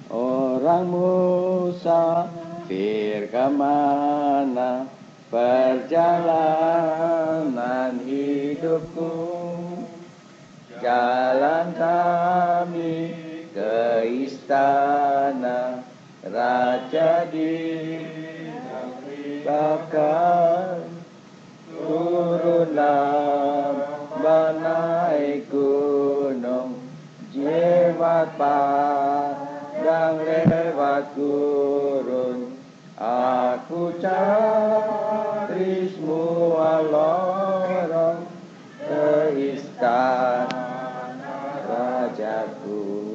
Orang musafir kemana perjalanan hidupku, jalan kami ke istana raja di bahkan turunlah menaik gunung, lewat padang, lewat gurun, aku cari semua lorong ke istana rajaku.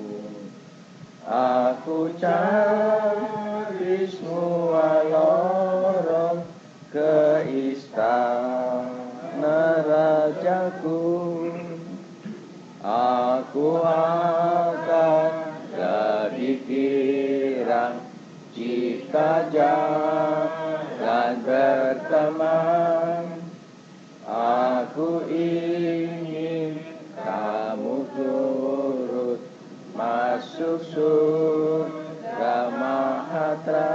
Aku cari semua lorong ke istana rajaku. Aku akan lebih girang jika jalan berteman. Aku ingin kamu turut masuk surga Mahatera.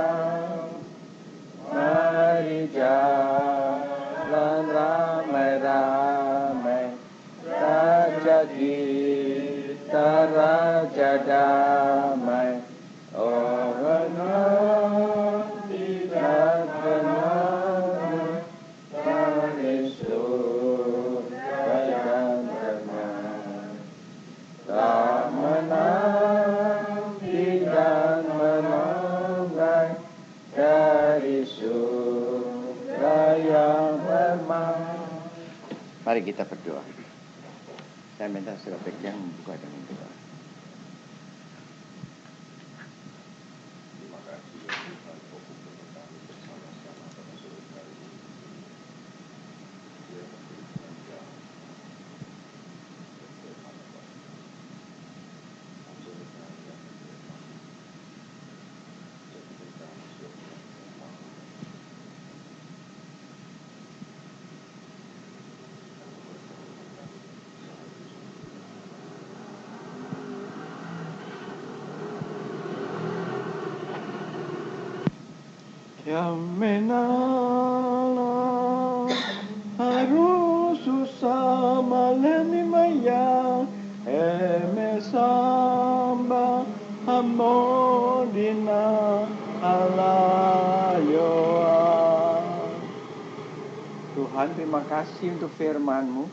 Mari jalan ramai-ramai, raja kita raja damai. Orang yang tidak kenal Yesus dan tenang, tak menanti dan menunggai dari surga yang bermah. Mari kita berdoa. Saya minta saudara pegang membuka dengan doa. Terima kasih ya Tuhan, fokus kami bersama-sama pada sore hari ini. Dia memberikan jalan dan firman Tuhan. Sore hari yang firman. Jadikan kami sore yang firman. Yang menala harus susah malemi maya samba hamodina alayoa. Tuhan, terima kasih untuk firman-Mu.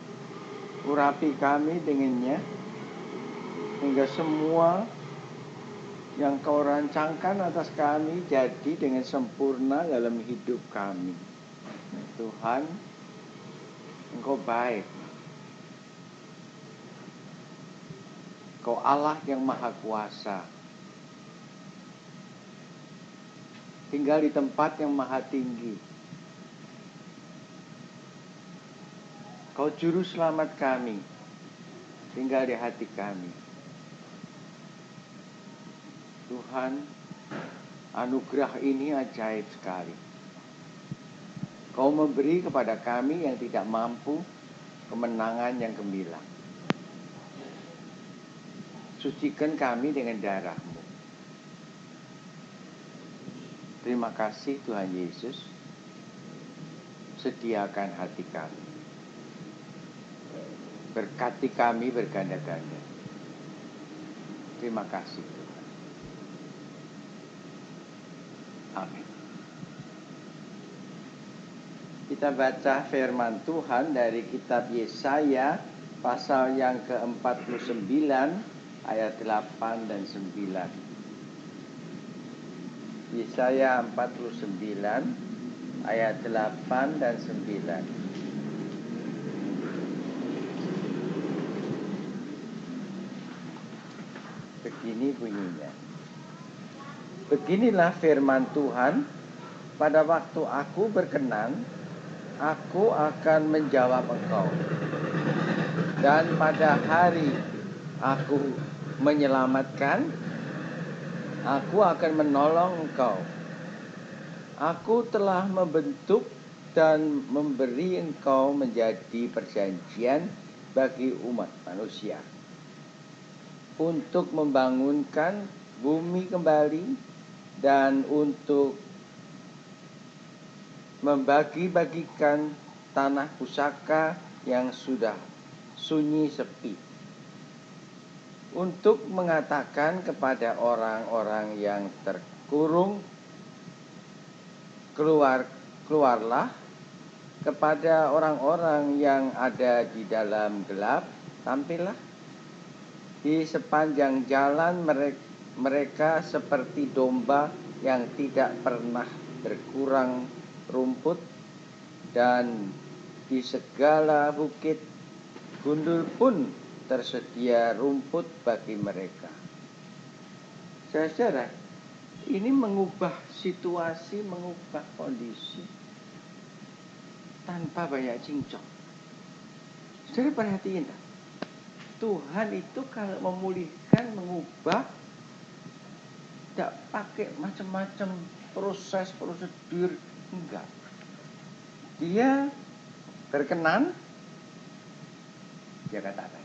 Urapi kami dengannya hingga semua yang Kau rancangkan atas kami jadi dengan sempurna dalam hidup kami. Tuhan, Engkau baik. Kau Allah yang maha kuasa. Tinggal di tempat yang maha tinggi. Kau juru selamat kami. Tinggal di hati kami. Tuhan, anugerah ini ajaib sekali. Kau memberi kepada kami yang tidak mampu kemenangan yang gemilang. Sucikan kami dengan darah-Mu. Terima kasih Tuhan Yesus. Sediakan hati kami. Berkati kami berganda-ganda. Terima kasih Tuhan. Amin. Kita baca firman Tuhan dari kitab Yesaya pasal yang ke-49 ayat 8 dan 9. Yesaya 49 ayat 8 dan 9. Begini bunyinya. Beginilah firman Tuhan, pada waktu aku berkenan, aku akan menjawab engkau. Dan pada hari aku menyelamatkan, aku akan menolong engkau. Aku telah membentuk dan memberi engkau menjadi perjanjian bagi umat manusia, untuk membangunkan bumi kembali dan untuk membagi-bagikan tanah pusaka yang sudah sunyi sepi, untuk mengatakan kepada orang-orang yang terkurung, keluarlah, kepada orang-orang yang ada di dalam gelap, tampillah. Di sepanjang jalan mereka seperti domba yang tidak pernah berkurang rumput, dan di segala bukit gundul pun tersedia rumput bagi mereka. Saudara, ini mengubah situasi, mengubah kondisi tanpa banyak cincong. Saudara perhatiin, Tuhan itu kalau memulihkan, mengubah, tidak pakai macam-macam proses, prosedur, enggak. Dia berkenan, dia katakan.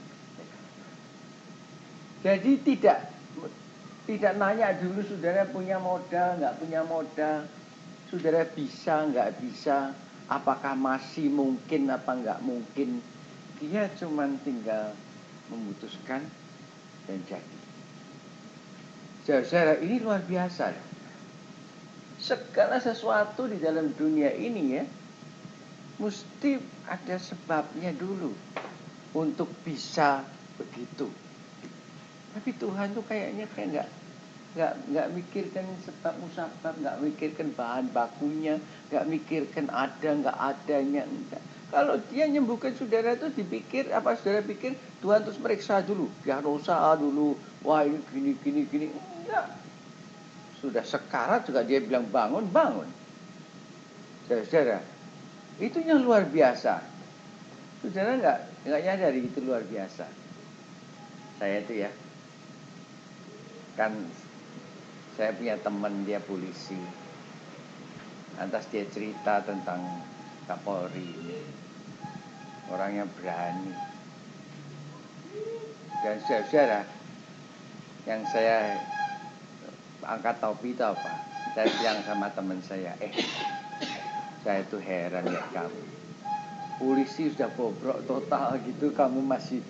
Jadi tidak nanya dulu saudara punya modal, nggak punya modal, saudara bisa, nggak bisa, apakah masih mungkin apa nggak mungkin. Dia cuma tinggal memutuskan dan jadi. Saudara, ini luar biasa. Segala sesuatu di dalam dunia ini ya, mesti ada sebabnya dulu untuk bisa begitu. Tapi Tuhan tuh kayaknya nggak mikirkan sebab musabab, nggak mikirkan bahan bakunya, nggak mikirkan ada nggak adanya, enggak. Kalau dia nyembuhkan saudara itu dipikir, apa saudara pikir Tuhan terus meriksa dulu, diagnosa dulu, wah ini gini, enggak. Sudah sekarat juga dia bilang bangun. Saudara, itu yang luar biasa. Saudara nggak nyadari itu luar biasa. Saya itu ya, kan saya punya teman dia polisi. Lantas dia cerita tentang Kapolri ini, orangnya berani. Dan saudara, yang saya angkat topi itu apa? Saya bilang sama teman saya, saya tuh heran ya kamu. Polisi sudah bobrok total gitu, kamu masih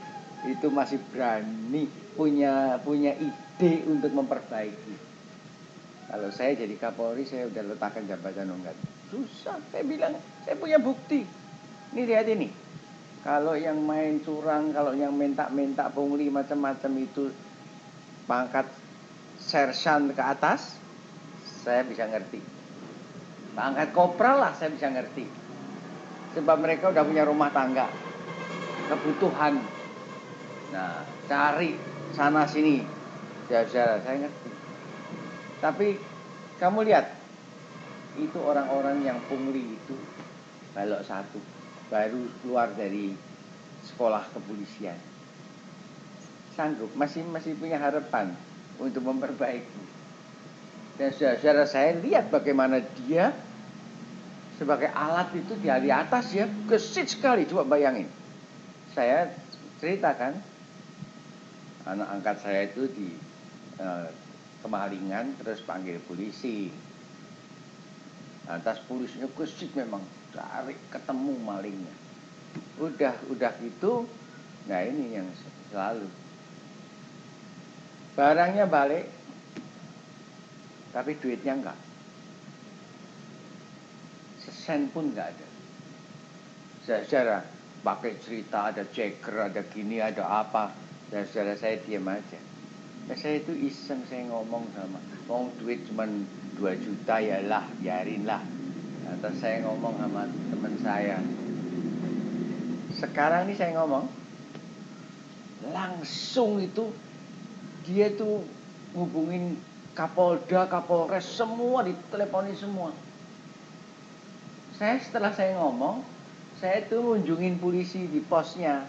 berani punya ide untuk memperbaiki. Kalau saya jadi Kapolri, saya udah letakkan jabatan enggak. Susah, saya bilang, saya punya bukti. Ini lihat ini. Kalau yang main curang, kalau yang minta pungli macam-macam itu pangkat sersan ke atas, saya bisa ngerti. Pangkat kopral lah saya bisa ngerti. Sebab mereka udah punya rumah tangga, kebutuhan. Nah, cari sana sini, saya ngerti. Tapi kamu lihat, itu orang-orang yang pungli itu balok satu, baru keluar dari sekolah kepolisian, sanggup, masih punya harapan untuk memperbaiki. Dan saudara saya lihat bagaimana dia sebagai alat itu di atas ya, gesit sekali. Coba bayangin, saya ceritakan anak angkat saya itu di kemalingan, terus panggil polisi. Lantas polisinya gesit memang, cari ketemu malingnya. Udah gitu, nah ini yang selalu barangnya balik, tapi duitnya enggak, sesen pun enggak ada. Saudara pakai cerita ada ceker, ada gini, ada apa, dan saudara saya diam aja. Nah, saya itu iseng, saya ngomong sama, duit cuma 2 juta ya lah, biarin lah. Terus saya ngomong sama teman saya, sekarang ini saya ngomong, langsung itu dia tuh hubungin Kapolda, Kapolres, semua diteleponi semua. Setelah saya ngomong, saya tuh ngunjungin polisi di posnya.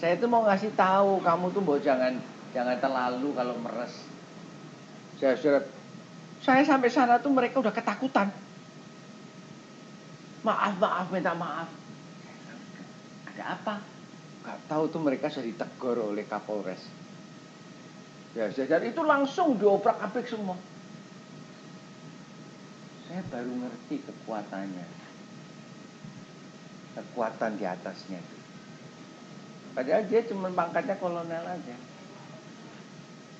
Saya tuh mau ngasih tahu, kamu tuh jangan terlalu kalau meres. Saya sampai sana tuh mereka udah ketakutan. Maaf, minta maaf. Ada apa? Gak tahu tuh mereka sudah ditegur oleh Kapolres. Ya, dan itu langsung diobrak-abrik semua. Saya baru ngerti kekuatannya. Kekuatan di atasnya itu. Padahal dia cuma pangkatnya kolonel aja.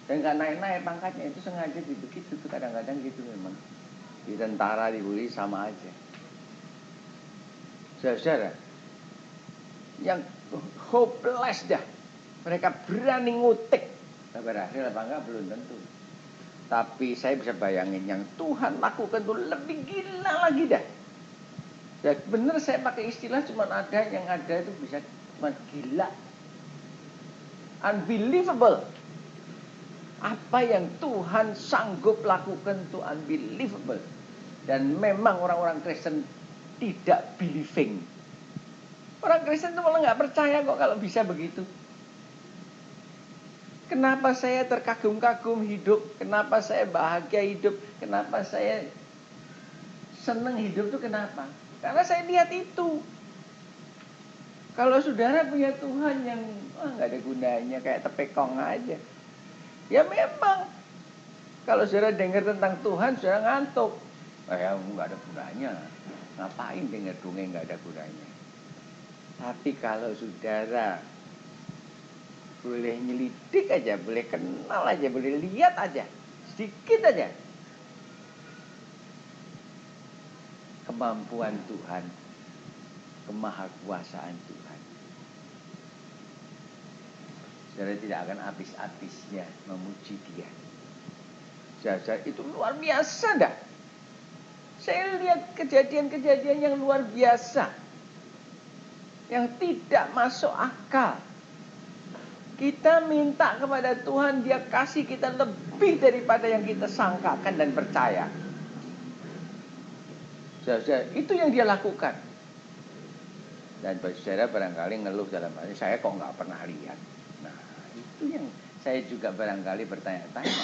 Dan gak naik-naik pangkatnya, itu sengaja begitu tuh, kadang-kadang gitu memang. Di tentara, di polisi sama aja. Saudara, yang hopeless dah. Mereka berani ngutik. Nah, berhasil apa enggak belum tentu. Tapi saya bisa bayangin yang Tuhan lakukan itu lebih gila lagi dah. Ya bener saya pakai istilah cuma ada yang ada itu bisa cuma gila. Unbelievable. Apa yang Tuhan sanggup lakukan itu unbelievable. Dan memang orang-orang Kristen tidak believing. Orang Kristen itu malah nggak percaya kok kalau bisa begitu. Kenapa saya terkagum-kagum hidup? Kenapa saya bahagia hidup? Kenapa saya senang hidup itu kenapa? Karena saya lihat itu. Kalau saudara punya Tuhan yang nggak ada gunanya, kayak tepekong aja. Ya memang. Kalau saudara dengar tentang Tuhan, saudara ngantuk. Ya nggak ada gunanya. Ngapain dengar dongeng nggak ada gunanya? Tapi kalau saudara boleh nyelidik aja, boleh kenal aja, boleh lihat aja, sedikit aja kemampuan Tuhan, kemahakuasaan Tuhan, saudara tidak akan habis-habisnya memuji Dia. Saudara, itu luar biasa dah. Saya lihat kejadian-kejadian yang luar biasa, yang tidak masuk akal. Kita minta kepada Tuhan, Dia kasih kita lebih daripada yang kita sangkakan dan percaya. Saudara, itu yang Dia lakukan. Dan saudara barangkali ngeluh dalam hati, saya kok nggak pernah lihat. Nah, itu yang saya juga barangkali bertanya-tanya,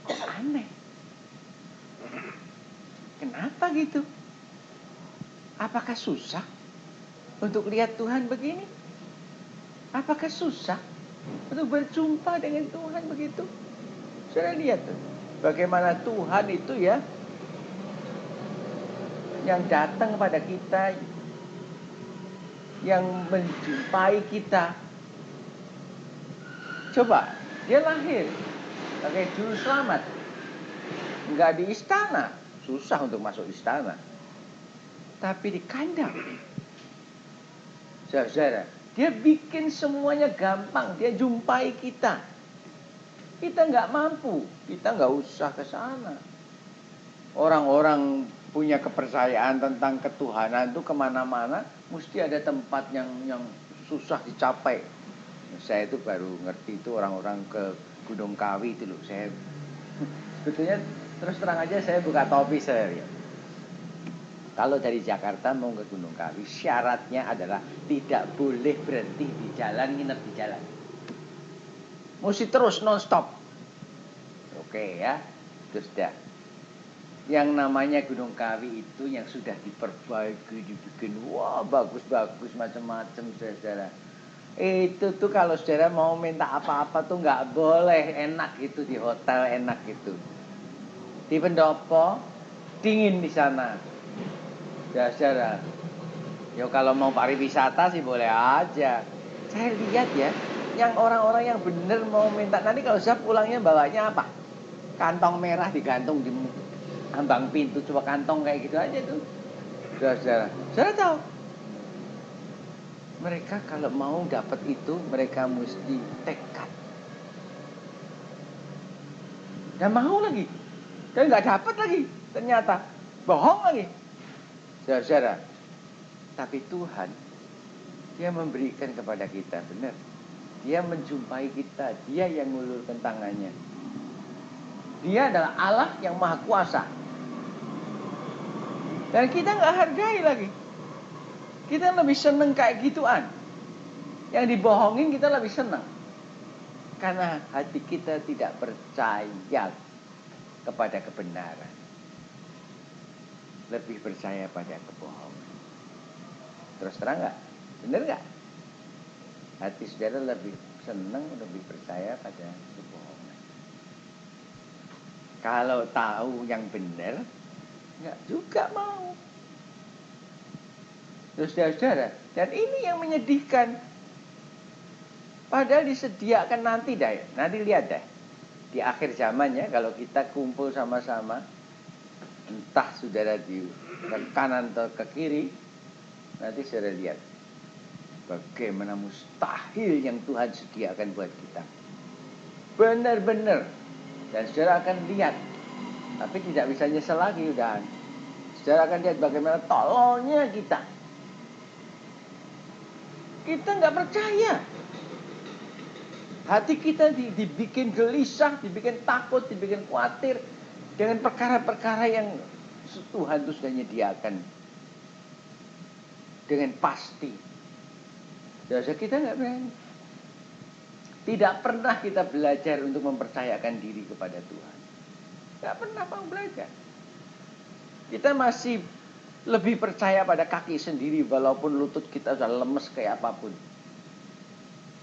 kok aneh? Kenapa gitu? Apakah susah untuk lihat Tuhan begini? Apakah susah untuk berjumpa dengan Tuhan begitu? Saudara lihat tuh, bagaimana Tuhan itu ya, yang datang kepada kita, yang menjumpai kita. Coba, Dia lahir sebagai juru selamat, nggak di istana, susah untuk masuk istana, tapi di kandang. Saudara, Dia bikin semuanya gampang, Dia jumpai kita. Kita nggak mampu, kita nggak usah ke sana. Orang-orang punya kepercayaan tentang ketuhanan itu kemana-mana mesti ada tempat yang susah dicapai. Saya itu baru ngerti itu orang-orang ke Gunung Kawi itu loh. Saya sebetulnya terus terang aja saya buka topi saya lihat. Kalau dari Jakarta mau ke Gunung Kawi, syaratnya adalah tidak boleh berhenti di jalan, nginep di jalan. Mesti terus non-stop. Oke ya, terus dah. Yang namanya Gunung Kawi itu yang sudah diperbaiki, dibikin wah bagus-bagus macam-macam saudara. Itu tuh kalau saudara mau minta apa-apa tuh nggak boleh enak gitu di hotel, enak gitu. Di pendopo dingin di sana. Ya saudara. Ya kalau mau pariwisata sih boleh aja. Saya lihat ya, yang orang-orang yang bener mau minta, nanti kalau saya pulangnya bawanya apa? Kantong merah digantung di ambang pintu, coba kantong kayak gitu aja tuh. Saudara, saudara tahu? Mereka kalau mau dapat itu, mereka mesti tekad. Dan mau lagi. Dan nggak dapat lagi. Ternyata bohong lagi. Saudara, tapi Tuhan, Dia memberikan kepada kita, benar. Dia menjumpai kita, Dia yang ngulurkan tangannya. Dia adalah Allah yang maha kuasa. Dan kita nggak hargai lagi. Kita lebih seneng kayak gituan. Yang dibohongin kita lebih seneng. Karena hati kita tidak percaya kepada kebenaran. Lebih percaya pada kebohongan. Terus terang nggak? Bener nggak? Hati saudara lebih seneng, lebih percaya pada kebohongan. Kalau tahu yang benar, nggak juga mau. Saudara-saudara, dan ini yang menyedihkan. Padahal disediakan nanti lihat deh. Di akhir zamannya kalau kita kumpul sama-sama, entah saudara di ke kanan atau ke kiri, nanti saudara lihat bagaimana mustahil yang Tuhan sediakan buat kita. Benar-benar. Dan saudara akan lihat, tapi tidak bisa nyesel lagi udahan. Saudara akan lihat bagaimana tololnya kita. Kita nggak percaya. Hati kita dibikin gelisah, dibikin takut, dibikin khawatir dengan perkara-perkara yang Tuhan itu sudah menyediakan dengan pasti. Jadi kita nggak berani. Tidak pernah kita belajar untuk mempercayakan diri kepada Tuhan. Nggak pernah mau belajar. Kita masih lebih percaya pada kaki sendiri walaupun lutut kita sudah lemes kayak apapun.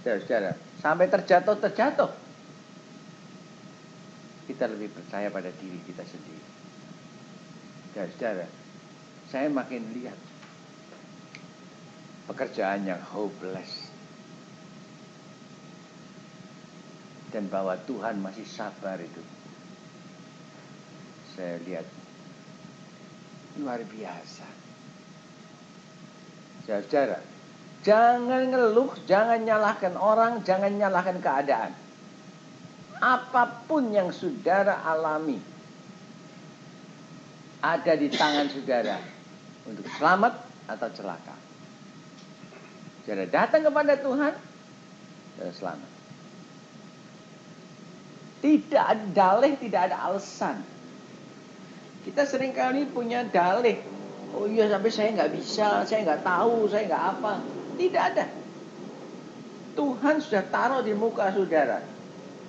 Saudara, sampai terjatuh. Kita lebih percaya pada diri kita sendiri. Saudara, saya makin lihat pekerjaan yang hopeless. Dan bahwa Tuhan masih sabar itu. Saya lihat luar biasa. Saudara, jangan ngeluh, jangan nyalahkan orang, jangan nyalahkan keadaan. Apapun yang saudara alami ada di tangan saudara untuk selamat atau celaka. Saudara datang kepada Tuhan, saudara selamat. Tidak ada dalih, tidak ada alasan. Kita seringkali punya dalih. Oh iya, sampai saya nggak bisa, saya nggak tahu, saya nggak apa. Tidak ada. Tuhan sudah taruh di muka saudara.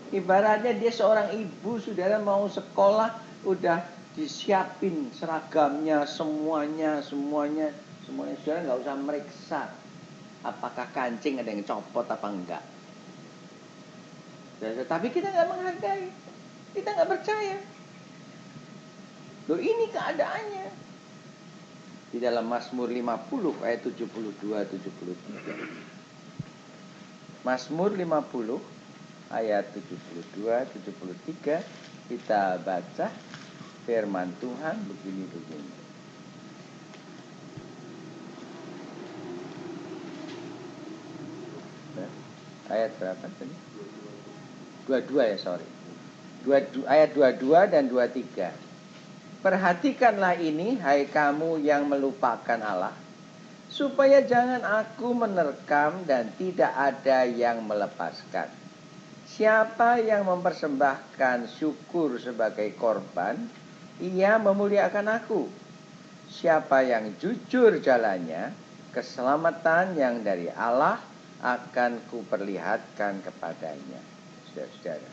Ibaratnya dia seorang ibu, saudara mau sekolah, udah disiapin seragamnya, semuanya. Saudara nggak usah meriksa apakah kancing ada yang copot apa enggak. Tapi kita nggak menghargai, kita nggak percaya. Loh, ini keadaannya. Di dalam Mazmur 50 ayat 72-73. Mazmur 50 ayat 72-73 kita baca firman Tuhan begini. Ayat berapa tadi? 22 ya, sorry. Ayat 22 dan 23. Perhatikanlah ini, hai kamu yang melupakan Allah, supaya jangan aku menerkam dan tidak ada yang melepaskan. Siapa yang mempersembahkan syukur sebagai korban, ia memuliakan aku. Siapa yang jujur jalannya, keselamatan yang dari Allah akan kuperlihatkan kepadanya. Saudara-saudara,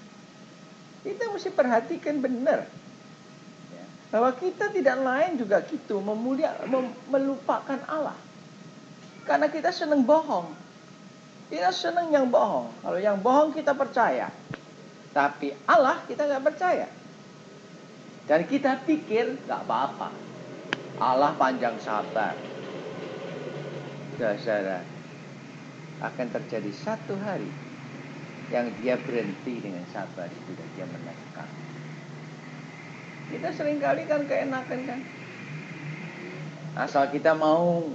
kita mesti perhatikan benar ya, bahwa kita tidak lain juga gitu melupakan Allah. Karena kita senang bohong. Kita senang yang bohong. Kalau yang bohong kita percaya, tapi Allah kita nggak percaya. Dan kita pikir nggak apa-apa, Allah panjang sabar. Saudara, akan terjadi satu hari yang dia berhenti dengan sabar itu dan dia menekan. Kita seringkali kan keenakan kan. Asal kita mau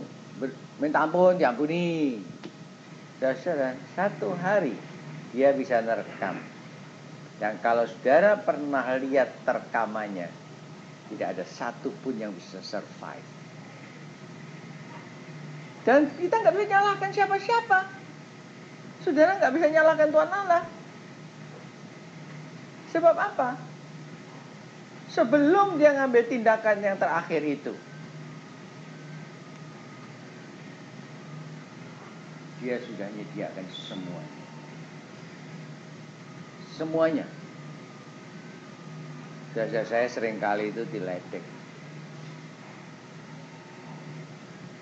minta ampun, diampuni. Saudara, satu hari dia bisa merekam. Dan kalau saudara pernah lihat terkamannya, tidak ada satu pun yang bisa survive. Dan kita nggak bisa nyalahkan siapa-siapa. Saudara nggak bisa nyalahkan Tuhan Allah. Sebab apa? Sebelum dia ngambil tindakan yang terakhir itu, dia sudah menyediakan semuanya. Semuanya. Saya seringkali itu diledek.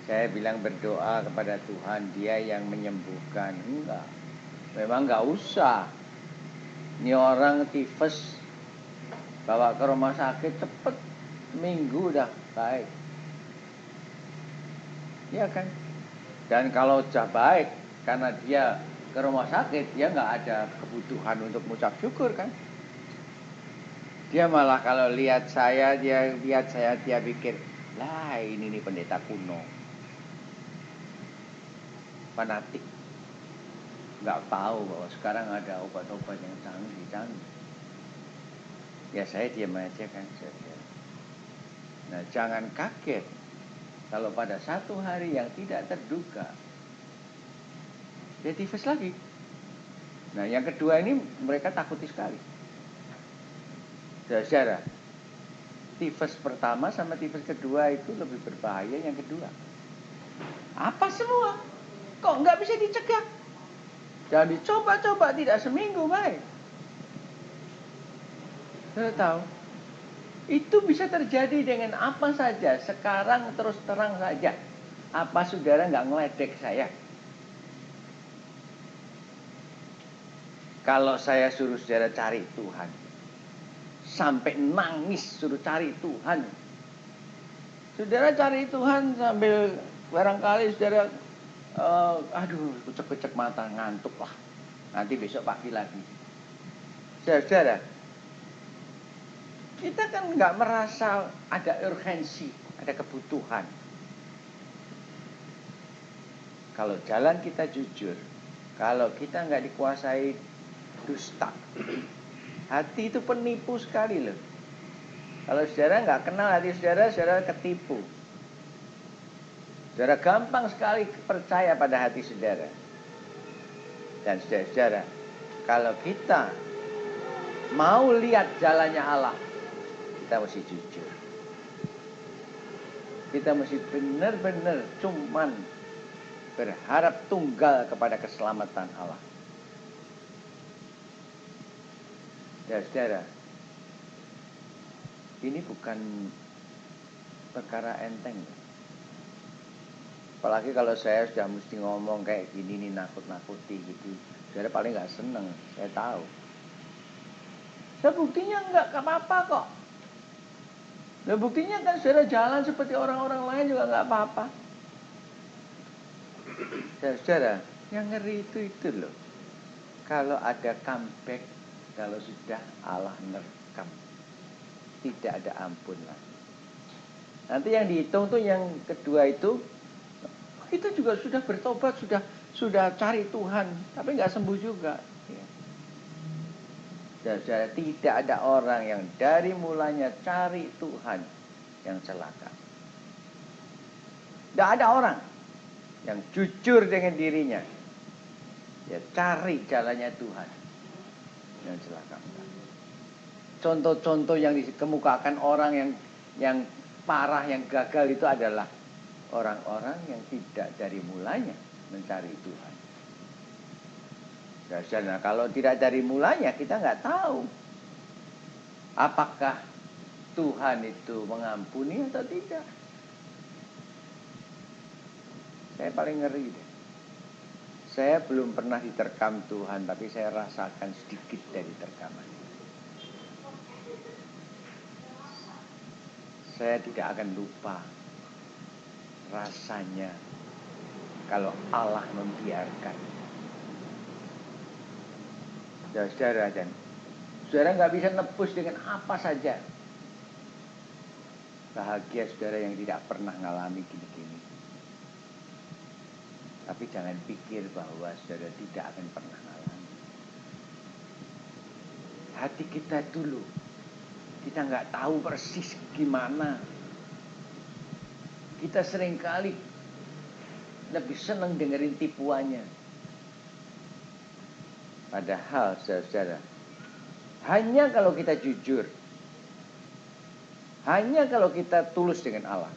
Saya bilang berdoa kepada Tuhan, dia yang menyembuhkan. Enggak. Memang enggak usah. Ini orang tifus Bawa ke rumah sakit cepet, minggu udah baik. Iya kan? Dan kalau sudah baik, karena dia ke rumah sakit, dia nggak ada kebutuhan untuk mengucap syukur kan? Dia malah kalau lihat saya, dia pikir, lah ini nih pendeta kuno, fanatik, nggak tahu bahwa sekarang ada obat-obat yang canggih-canggih. Ya saya diam aja kan, saudara. Nah jangan kaget kalau pada satu hari yang tidak terduga dia tifus lagi. Nah yang kedua ini mereka takuti sekali. Saudara, tifus pertama sama tifus kedua itu lebih berbahaya yang kedua. Apa semua? Kok nggak bisa dicegah? Jangan dicoba-coba, tidak seminggu baik. Saya tahu. Itu bisa terjadi dengan apa saja. Sekarang terus terang saja. Apa saudara nggak ngeledek saya? Kalau saya suruh saudara cari Tuhan, sampai nangis suruh cari Tuhan. Saudara cari Tuhan sambil barangkali saudara, aduh kucek-kucek mata, ngantuk lah. Nanti besok pagi lagi. Saudara, kita kan nggak merasa ada urgensi, ada kebutuhan. Kalau jalan kita jujur, kalau kita nggak dikuasai dusta, hati itu penipu sekali loh. Kalau saudara nggak kenal hati saudara, saudara ketipu. Saudara gampang sekali percaya pada hati saudara. Dan saudara, kalau kita mau lihat jalannya Allah, kita mesti jujur. Kita mesti benar-benar cuman berharap tunggal kepada keselamatan Allah. Ya saudara, ini bukan perkara enteng. Apalagi kalau saya sudah mesti ngomong kayak gini nih, nakut-nakuti gitu, saudara paling gak seneng, saya tahu. Saya buktinya enggak apa-apa kok. Dan buktinya kan saudara jalan seperti orang-orang lain juga enggak apa-apa. Saudara, yang ngeri itu loh. Kalau ada comeback, kalau sudah Allah merekam, tidak ada ampun lah. Nanti yang dihitung tuh yang kedua itu, kita juga sudah bertobat, sudah cari Tuhan, tapi nggak sembuh juga. Saudara, tidak ada orang yang dari mulanya cari Tuhan yang celaka. Tidak ada orang yang jujur dengan dirinya, ya cari jalannya Tuhan yang celaka. Contoh-contoh yang dikemukakan orang yang parah, yang gagal itu adalah orang-orang yang tidak dari mulanya mencari Tuhan. Nah, kalau tidak dari mulanya kita nggak tahu apakah Tuhan itu mengampuni atau tidak. Saya paling ngeri deh. Saya belum pernah diterkam Tuhan, tapi saya rasakan sedikit dari terkaman. Saya tidak akan lupa rasanya kalau Allah membiarkan. Saudara, dan saudara nggak bisa nebus dengan apa saja. Bahagia saudara yang tidak pernah ngalami gini-gini. Tapi jangan pikir bahwa saudara tidak akan pernah ngalami. Hati kita dulu, kita nggak tahu persis gimana. Kita seringkali lebih senang dengerin tipuannya. Padahal saudara, hanya kalau kita jujur, hanya kalau kita tulus dengan Allah,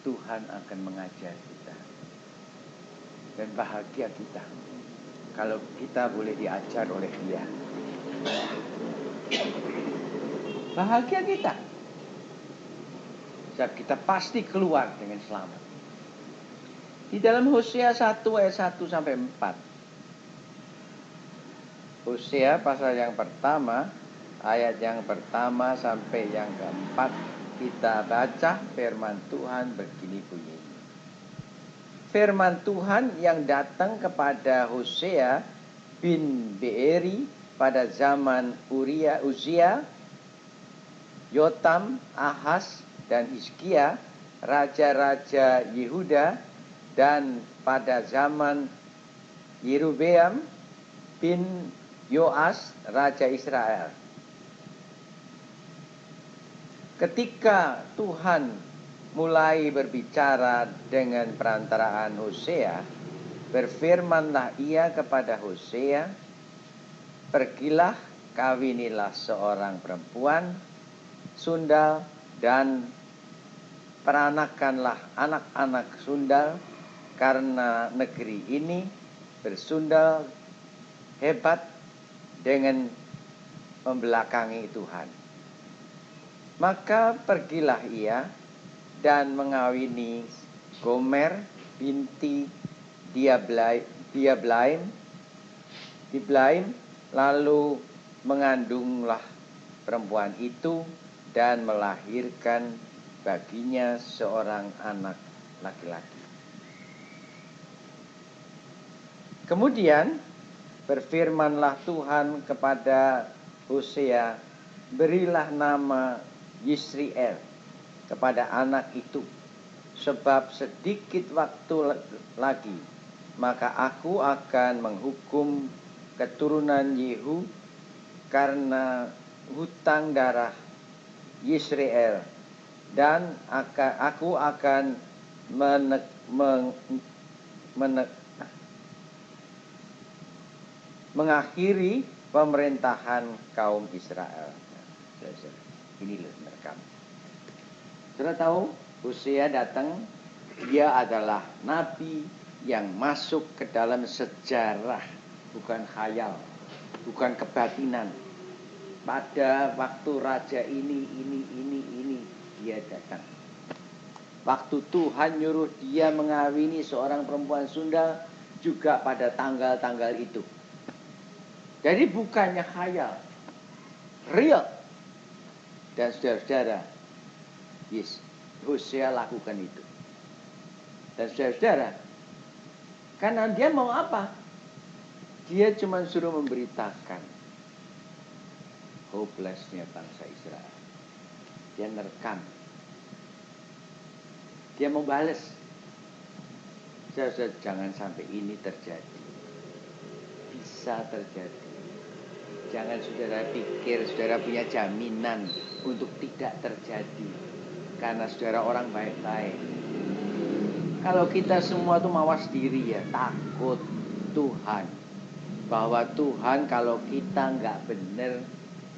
Tuhan akan mengajar kita. Dan bahagia kita kalau kita boleh diajar oleh Dia. Bahagia kita. Sebab kita pasti keluar dengan selamat. Di dalam Hosea 1 ayat 1 sampai 4. Hosea pasal yang pertama, ayat yang pertama sampai yang keempat, kita baca firman Tuhan begini bunyinya. Firman Tuhan yang datang kepada Hosea bin Beeri pada zaman Uzia, Yotam, Ahaz, dan Hizkia, raja-raja Yehuda, dan pada zaman Yerobeam bin Yoas, raja Israel. Ketika Tuhan mulai berbicara dengan perantaraan Hosea, berfirmanlah ia kepada Hosea, pergilah, kawinilah seorang perempuan sundal dan peranakanlah anak-anak sundal, karena negeri ini bersundal hebat dengan membelakangi Tuhan. Maka pergilah ia dan mengawini Gomer binti Diblaim, lalu mengandunglah perempuan itu dan melahirkan baginya seorang anak laki-laki. Kemudian berfirmanlah Tuhan kepada Hosea, berilah nama Yisriel kepada anak itu, sebab sedikit waktu lagi maka aku akan menghukum keturunan Yehu karena hutang darah Yisrael, dan aku akan mengakhiri pemerintahan kaum Israel. Ini loh merekam. Sudah tahu, Hosea datang, dia adalah nabi yang masuk ke dalam sejarah, bukan khayal, bukan kebatinan. Pada waktu raja ini, dia datang. Waktu Tuhan nyuruh dia mengawini seorang perempuan sundal, juga pada tanggal-tanggal itu. Jadi bukannya khayal, real. Dan saudara-saudara, yes, Hosea lakukan itu. Dan saudara-saudara, karena dia mau apa? Dia cuma suruh memberitakan hopelessnya bangsa Israel. Dia nerekam. Dia mau balas. Saudara, jangan sampai ini terjadi. Bisa terjadi. Jangan saudara pikir saudara punya jaminan untuk tidak terjadi. Karena saudara orang baik-baik. Kalau kita semua tuh mawas diri ya, takut Tuhan. Bahwa Tuhan kalau kita nggak benar,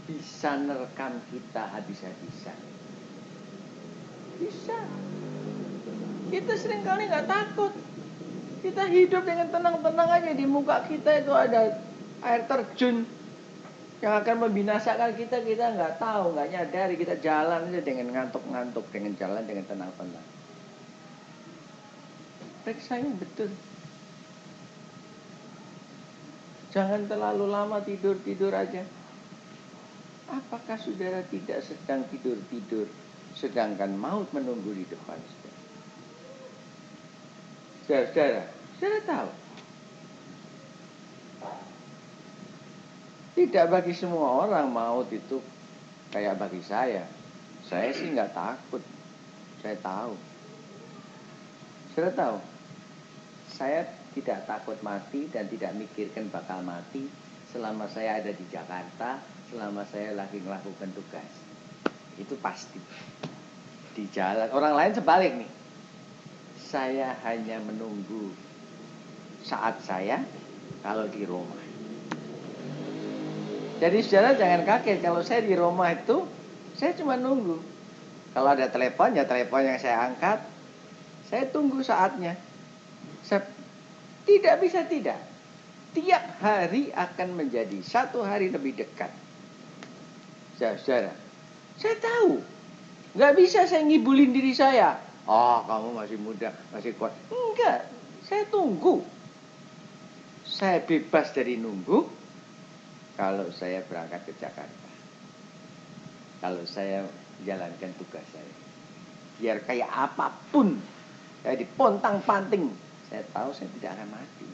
bisa nerekam kita habis-habisan. Bisa. Kita seringkali nggak takut. Kita hidup dengan tenang-tenang aja. Di muka kita itu ada air terjun yang akan membinasakan kita nggak tahu, nggak nyadari. Kita jalan aja dengan ngantuk-ngantuk, dengan jalan dengan tenang-tenang. Periksain betul. Jangan terlalu lama tidur aja. Apakah saudara tidak sedang tidur, sedangkan maut menunggu di depan saudara? Saudara tahu? Tidak bagi semua orang maut itu kayak bagi saya. Saya sih nggak takut. Saya tahu. Saudara tahu? Saya tidak takut mati dan tidak mikirkan bakal mati selama saya ada di Jakarta, selama saya lagi melakukan tugas. Itu pasti. Di jalan. Orang lain sebalik nih. Saya hanya menunggu saat saya kalau di rumah. Jadi saudara jangan kaget kalau saya di rumah itu, saya cuma nunggu. Kalau ada telepon, ya telepon yang saya angkat, saya tunggu saatnya. Tidak bisa tidak. Tiap hari akan menjadi satu hari lebih dekat. Saudara, saya tahu. Nggak bisa saya ngibulin diri saya. Oh, kamu masih muda, masih kuat. Enggak, saya tunggu. Saya bebas dari nunggu. kalau saya berangkat ke Jakarta, kalau saya jalankan tugas saya, biar kayak apapun, saya dipontang-panting, saya tahu saya tidak akan mati.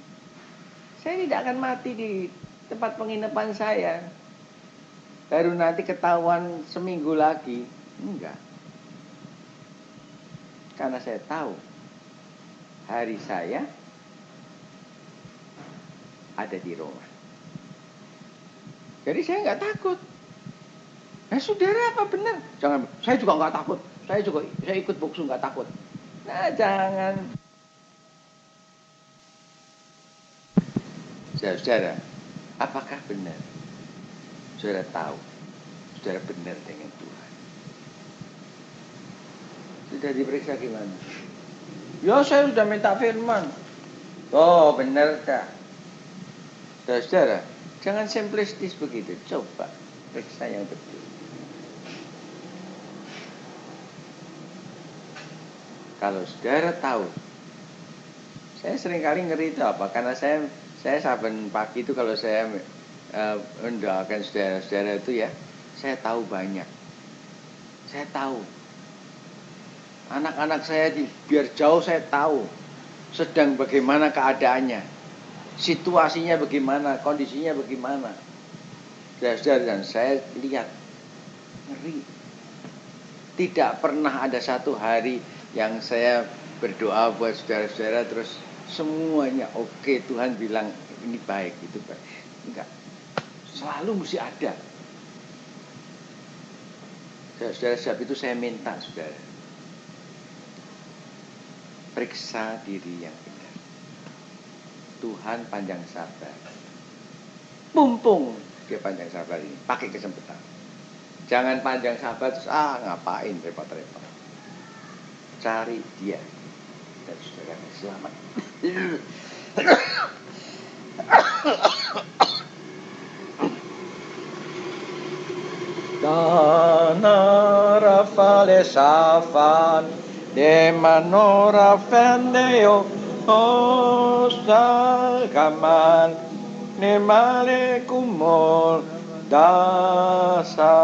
Saya tidak akan mati di tempat penginapan saya. Baru nanti ketahuan seminggu lagi. Enggak. Karena saya tahu hari saya ada di Roma. Jadi saya nggak takut. Nah, saudara apa benar? Jangan, saya juga nggak takut. Saya ikut boksu nggak takut. Nah, jangan. Saudara, apakah benar? Saudara tahu, saudara benar dengan Tuhan. Sudah diperiksa gimana? Ya, saya sudah minta firman. Oh, benar kah? Saudara, jangan simplistis begitu. Coba periksa yang betul. Kalau saudara tahu, saya seringkali ngeri itu apa? Karena saya saben pagi itu kalau saya mendoakan saudara-saudara itu ya, saya tahu banyak. Saya tahu. Anak-anak saya biar jauh saya tahu sedang bagaimana keadaannya, situasinya bagaimana, kondisinya bagaimana. Saudara-saudara, dan saya lihat ngeri. Tidak pernah ada satu hari yang saya berdoa buat saudara-saudara terus semuanya oke, Tuhan bilang ini baik, itu baik. Enggak. Selalu mesti ada. Saudara, sebab itu saya minta saudara, periksa diri yang benar. Tuhan panjang sabar. Mumpung dia panjang sabar ini, pakai kesempatan. Jangan panjang sabar terus ngapain repot-repot. Cari dia dan saudara selamat. Dana rafale safan de manora fendeo osa kaman ne male kumol dasa